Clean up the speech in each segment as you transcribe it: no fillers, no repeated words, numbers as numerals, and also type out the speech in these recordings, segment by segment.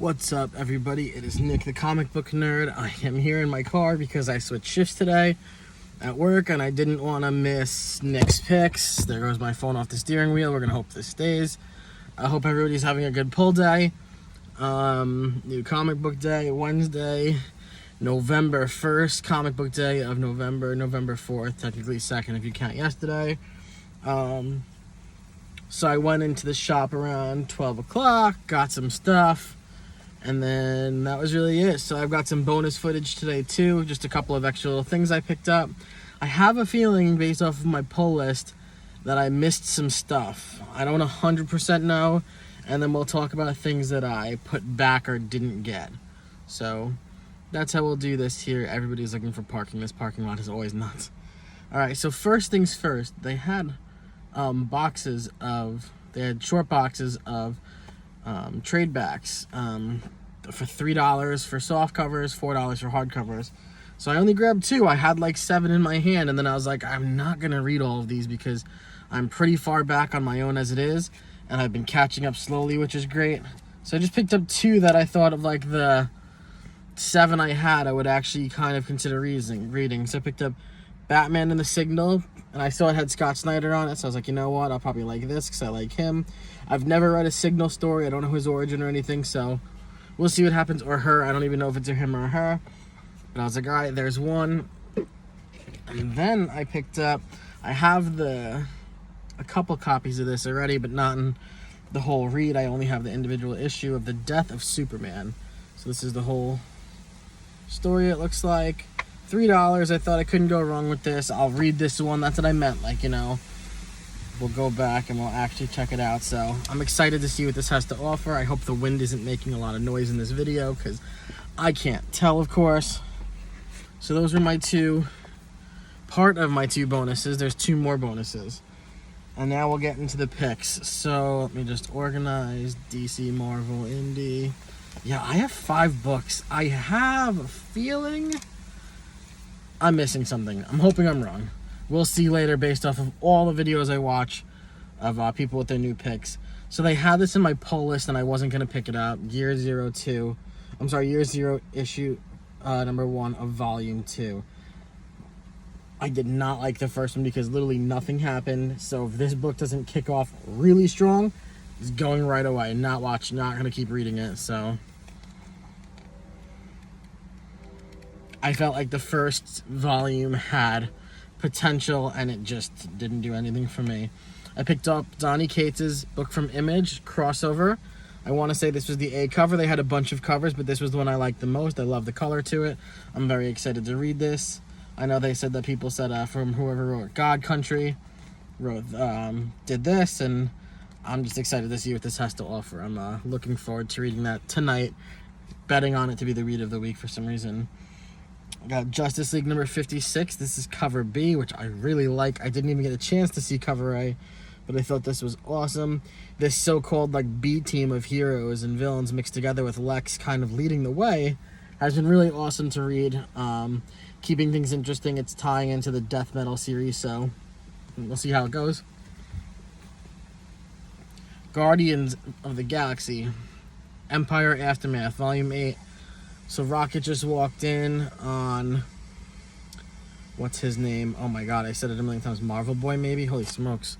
What's up, everybody? It is Nick, the comic book nerd. I am here in my car because I switched shifts today at work and I didn't want to miss Nick's picks. There goes my phone off the steering wheel. We're going to hope this stays. I hope everybody's having a good pull day. New comic book day, Wednesday, November 1st, comic book day of November 4th, technically 2nd if you count yesterday. So I went into the shop around 12 o'clock, got some stuff, and then that was really it. So I've got some bonus footage today too, just a couple of extra little things I picked up. I have a feeling, based off of my pull list, that I missed some stuff. I don't 100% know, and then we'll talk about things that I put back or didn't get. So that's how we'll do this here. Everybody's looking for parking. This parking lot is always nuts. All right, so first things first, they had short boxes of trade backs for $3 for soft covers, $4 for hard covers. So I only grabbed 2. I had like 7 in my hand, and then I was like, I'm not gonna read all of these because I'm pretty far back on my own as it is, and I've been catching up slowly, which is great. So I just picked up 2 that I thought of, like the 7 I had I would actually kind of consider reading. So I picked up Batman and the Signal, and I saw it had Scott Snyder on it, so I was like, you know what, I'll probably like this because I like him. I've never read a Signal story. I don't know his origin or anything, so we'll see what happens. Or her. I don't even know if it's a him or a her. But I was like, all right, there's one. And then I picked up, I have a couple copies of this already, but not in the whole read. I only have the individual issue of The Death of Superman. So this is the whole story, it looks like. $3. I thought I couldn't go wrong with this. I'll read this one. That's what I meant. Like, you know, we'll go back and we'll actually check it out. So I'm excited to see what this has to offer. I hope the wind isn't making a lot of noise in this video because I can't tell, of course. So those were part of my 2 bonuses. There's 2 more bonuses. And now we'll get into the picks. So let me just organize DC, Marvel, Indie. Yeah, I have 5 books. I have a feeling I'm missing something. I'm hoping I'm wrong. We'll see later based off of all the videos I watch of people with their new picks. So they had this in my pull list and I wasn't going to pick it up. Year 0 issue number 1 of volume 2. I did not like the first one because literally nothing happened. So if this book doesn't kick off really strong, it's going right away. Not going to keep reading it. So I felt like the first volume had potential and it just didn't do anything for me. I picked up Donny Cates' book from Image, Crossover. I want to say this was the A cover. They had a bunch of covers, but this was the one I liked the most. I love the color to it. I'm very excited to read this. I know they said that people said from whoever wrote God Country did this, and I'm just excited to see what this has to offer. I'm looking forward to reading that tonight, betting on it to be the read of the week for some reason. I got Justice League number 56. This is cover B, which I really like. I didn't even get a chance to see cover A, but I thought this was awesome. This so-called like B team of heroes and villains mixed together with Lex kind of leading the way has been really awesome to read. Keeping things interesting. It's tying into the death metal series, so we'll see how it goes. Guardians of the Galaxy, Empire Aftermath, Volume 8. So Rocket just walked in on, what's his name? Oh my god, I said it a million times. Marvel Boy, maybe? Holy smokes.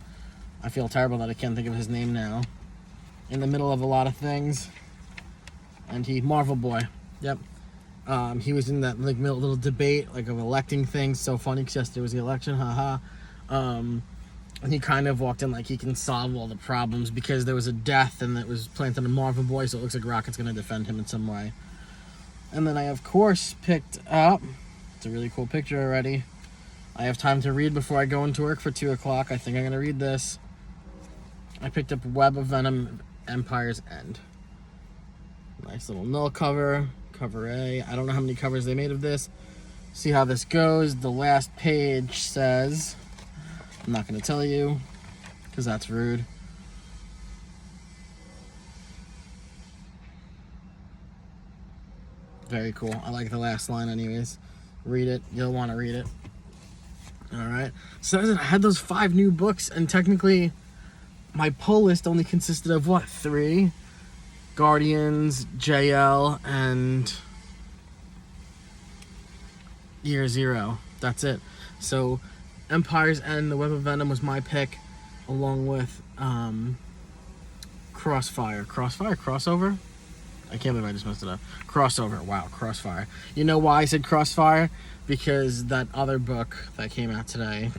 I feel terrible that I can't think of his name now. In the middle of a lot of things. And Marvel Boy. Yep. He was in that like little debate, like of electing things. So funny because yesterday was the election, haha. And he kind of walked in like he can solve all the problems because there was a death and it was planted on Marvel Boy, so it looks like Rocket's going to defend him in some way. And then I, of course, picked up, it's a really cool picture already. I have time to read before I go into work for 2 o'clock. I think I'm going to read this. I picked up Web of Venom, Empire's End. Nice little null cover, cover A. I don't know how many covers they made of this. See how this goes. The last page says, I'm not going to tell you because that's rude. Very cool. I like the last line anyways. Read it. You'll want to read it. Alright. So I had those 5 new books, and technically my pull list only consisted of, what, 3? Guardians, JL, and Year Zero. That's it. So Empire's End, The Web of Venom was my pick, along with Crossfire. Crossover? I can't believe I just messed it up. Crossover. Wow, Crossfire. You know why I said Crossfire? Because that other book that came out today,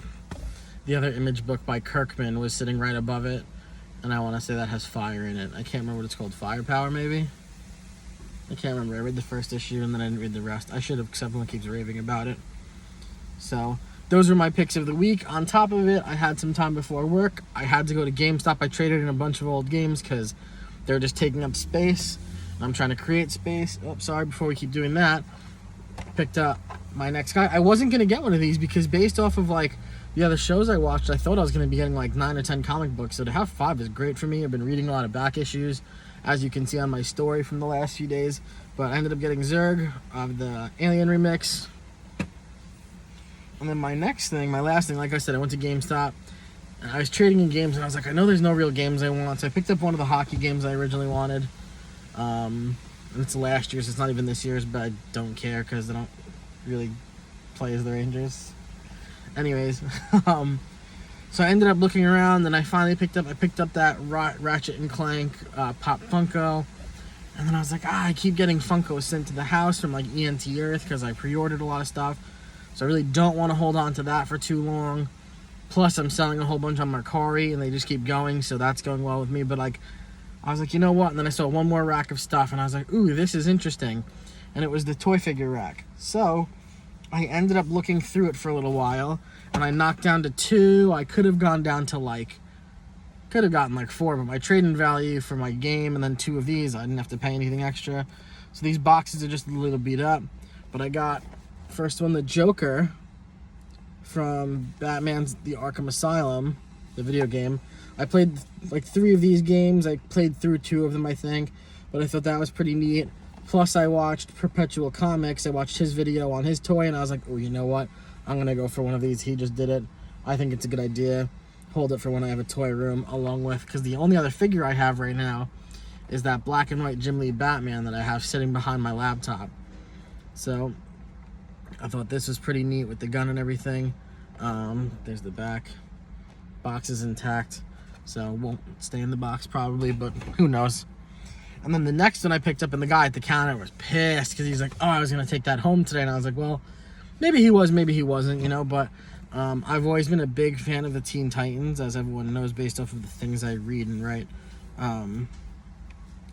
the other Image book by Kirkman, was sitting right above it, and I want to say that has fire in it. I can't remember what it's called. Firepower, maybe? I can't remember. I read the first issue and then I didn't read the rest. I should have, because everyone keeps raving about it. So those were my picks of the week. On top of it, I had some time before work. I had to go to GameStop. I traded in a bunch of old games because they're just taking up space. I'm trying to create space. Oh, sorry, before we keep doing that, picked up my next guy. I wasn't going to get one of these because based off of like the other shows I watched, I thought I was going to be getting like 9 or 10 comic books. So to have 5 is great for me. I've been reading a lot of back issues, as you can see on my story from the last few days. But I ended up getting Zurg of the Alien Remix. And then my last thing, like I said, I went to GameStop. And I was trading in games, and I was like, I know there's no real games I want. So I picked up one of the hockey games I originally wanted. And it's last year's. It's not even this year's, but I don't care because they don't really play as the Rangers. Anyways, so I ended up looking around, and I finally picked up that Ratchet and Clank Pop Funko. And then I was like, I keep getting Funkos sent to the house from like ENT Earth because I pre-ordered a lot of stuff. So I really don't want to hold on to that for too long. Plus, I'm selling a whole bunch on Mercari, and they just keep going, so that's going well with me. But like, I was like, you know what? And then I saw one more rack of stuff, and I was like, ooh, this is interesting. And it was the toy figure rack. So I ended up looking through it for a little while, and I knocked down to 2. I could have gone down to could have gotten like 4, but my trade-in value for my game and then 2 of these, I didn't have to pay anything extra. So these boxes are just a little beat up. But I got, first one, the Joker from Batman's The Arkham Asylum, the video game. I played like 3 of these games. I played through 2 of them, I think. But I thought that was pretty neat. Plus, I watched Perpetual Comics. I watched his video on his toy, and I was like, oh, you know what? I'm going to go for one of these. He just did it. I think it's a good idea. Hold it for when I have a toy room, along with, because the only other figure I have right now is that black and white Jim Lee Batman that I have sitting behind my laptop. So I thought this was pretty neat with the gun and everything. There's the back. Box is intact, so it won't stay in the box probably, but who knows. And then the next one I picked up, and the guy at the counter was pissed because he's like, oh, I was going to take that home today. And I was like, well, maybe he was, maybe he wasn't, you know, but I've always been a big fan of the Teen Titans, as everyone knows based off of the things I read and write.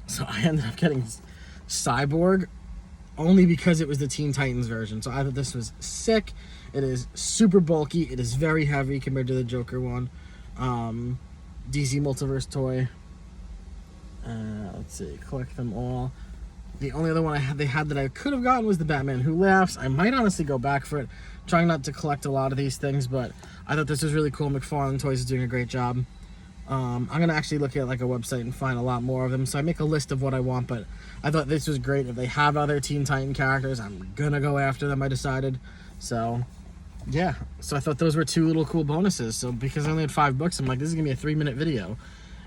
So I ended up getting Cyborg only because it was the Teen Titans version. So I thought this was sick. It is super bulky. It is very heavy compared to the Joker one. DC Multiverse toy. Let's see, collect them all. The only other one they had that I could have gotten was the Batman Who Laughs. I might honestly go back for it. Trying not to collect a lot of these things, but I thought this was really cool. McFarlane Toys is doing a great job. I'm going to actually look at like a website and find a lot more of them. So I make a list of what I want, but I thought this was great. If they have other Teen Titan characters, I'm going to go after them, I decided. So, yeah. So I thought those were 2 little cool bonuses. So because I only had 5 books, I'm like, this is going to be a 3-minute video.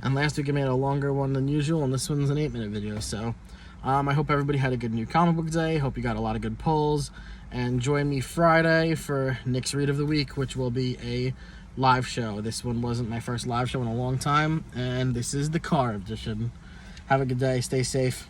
And last week I made a longer one than usual, and this one's an 8-minute video. So I hope everybody had a good new comic book day. Hope you got a lot of good pulls. And join me Friday for Nick's Read of the Week, which will be a live show. This one wasn't my first live show in a long time, and this is the car edition. Have a good day. Stay safe.